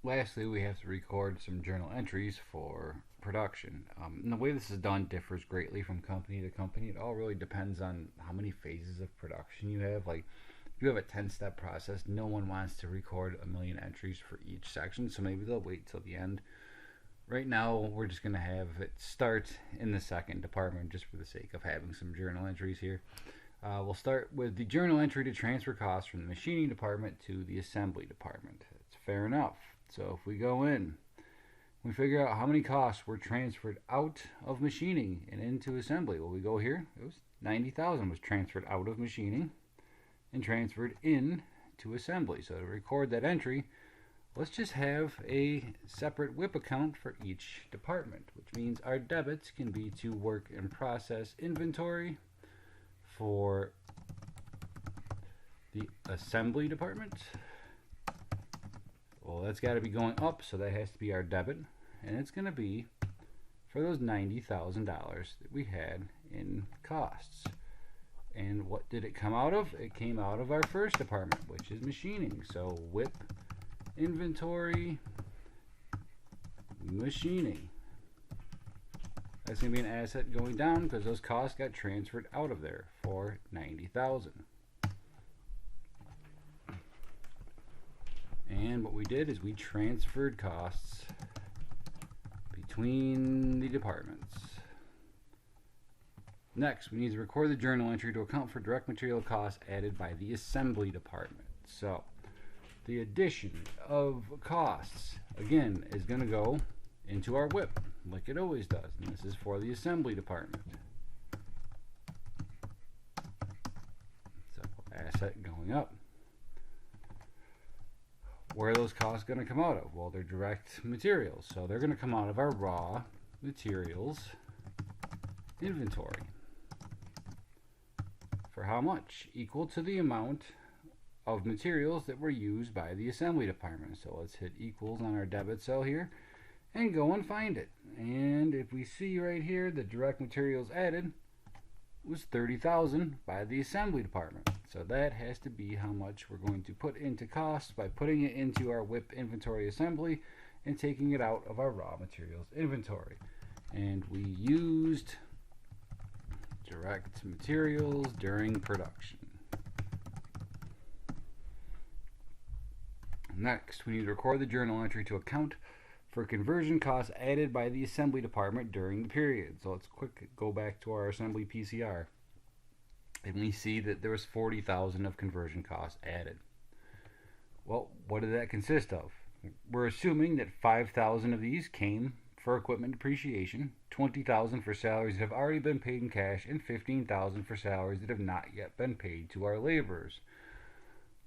Lastly, we have to record some journal entries for production. And the way this is done differs greatly from company to company. It all really depends on how many phases of production you have. Like, if you have a 10-step process, no one wants to record a million entries for each section, so maybe they'll wait till the end. Right now, we're just going to have it start in the second department just for the sake of having some journal entries here. We'll start with the journal entry to transfer costs from the machining department to the assembly department. It's fair enough. So if we go in, we figure out how many costs were transferred out of machining and into assembly. Well, we go here. It was 90,000 was transferred out of machining and transferred in to assembly. So to record that entry, let's just have a separate WIP account for each department, which means our debits can be to work in process inventory for the assembly department. Well, that's got to be going up, so that has to be our debit, and it's going to be for those $90,000 that we had in costs. And what did it come out of? It came out of our first department, which is machining. So WIP inventory machining. That's going to be an asset going down because those costs got transferred out of there for $90,000. And what we did is we transferred costs between the departments. Next, we need to record the journal entry to account for direct material costs added by the assembly department. So, the addition of costs, again, is going to go into our WIP, like it always does. And this is for the assembly department. So, asset going up. Where are those costs going to come out of? Well, they're direct materials. So they're going to come out of our raw materials inventory. For how much? Equal to the amount of materials that were used by the assembly department. So let's hit equals on our debit cell here and go and find it. And if we see right here, the direct materials added was 30,000 by the assembly department. So that has to be how much we're going to put into costs by putting it into our WIP inventory assembly and taking it out of our raw materials inventory. And we used direct materials during production. Next, we need to record the journal entry to account for conversion costs added by the assembly department during the period. So let's quick go back to our assembly PCR. And we see that there was 40,000 of conversion costs added. Well, what did that consist of? We're assuming that 5,000 of these came for equipment depreciation, 20,000 for salaries that have already been paid in cash, and 15,000 for salaries that have not yet been paid to our laborers.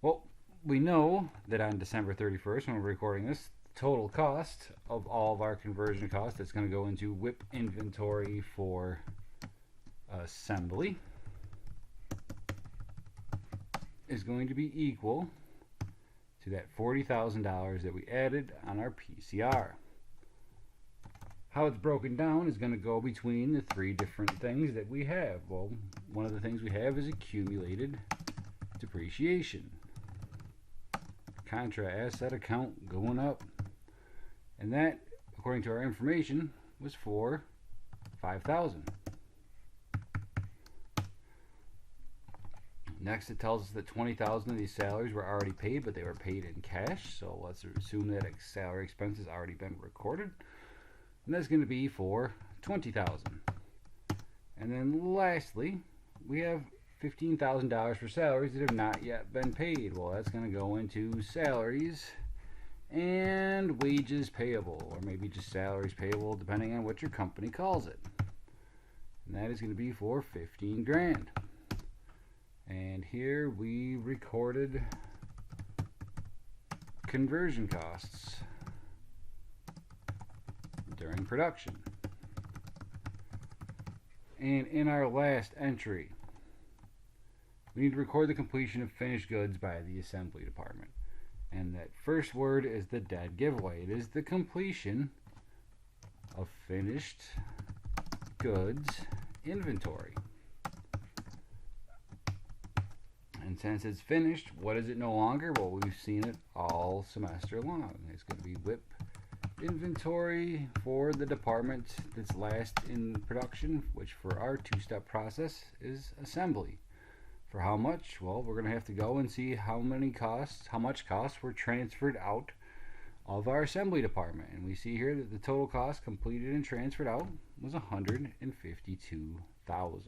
Well, we know that on December 31st, when we're recording this, total cost of all of our conversion costs that's going to go into WIP inventory for assembly is going to be equal to that $40,000 that we added on our PCR. How it's broken down is going to go between the three different things that we have. Well, one of the things we have is accumulated depreciation. Contra asset account going up. And that, according to our information, was for 5,000. Next, it tells us that 20,000 of these salaries were already paid, but they were paid in cash. So let's assume that salary expense has already been recorded. And that's going to be for 20,000. And then lastly, we have $15,000 for salaries that have not yet been paid. Well, that's going to go into salaries and wages payable, or maybe just salaries payable, depending on what your company calls it. And that is going to be for 15 grand. And here we recorded conversion costs during production. And in our last entry, we need to record the completion of finished goods by the assembly department. And that first word is the dead giveaway. It is the completion of finished goods inventory. And since it's finished, what is it no longer? Well, we've seen it all semester long. It's going to be WIP inventory for the department that's last in production, which for our two-step process is assembly. For how much? Well, we're going to have to go and see how much costs were transferred out of our assembly department. And we see here that the total cost completed and transferred out was $152,000.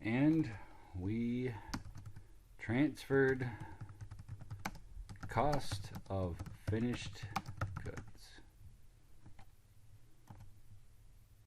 And we transferred cost of finished